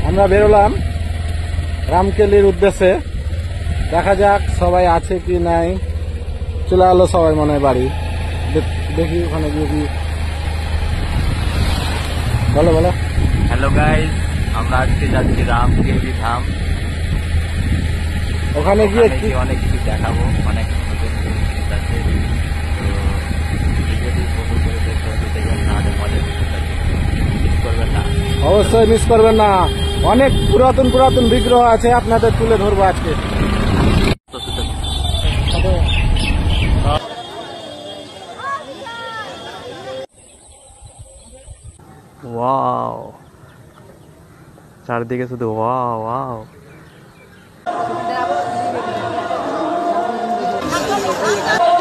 আমরা বেরোলাম রামকেলির উদ্দেশ্যে। দেখা যাক সবাই আছে কি নাই। চলে এলো সবাই মনে হয় বাড়ি। দেখি ওখানে গিয়ে কি বলো বলো। হ্যালো গাইস, আমরা আজকে যাচ্ছি রামকেলি ধাম। ওখানে গিয়ে অনেক কিছু দেখাবো, অনেক নতুন জিনিস আছে। তো ভিডিওটি ফলো করে দেখবেন, নাহলে মজা মিস করবেন না। অবশ্যই মিস করবেন না। অনেক পুরাতন পুরাতন বিগ্রহ আছে, আপনাদের তুলে ধরবো আজকে। ওয়াও, চারদিকে শুধু wow wow. Hãy subscribe cho kênh Ghiền Mì Gõ để không bỏ lỡ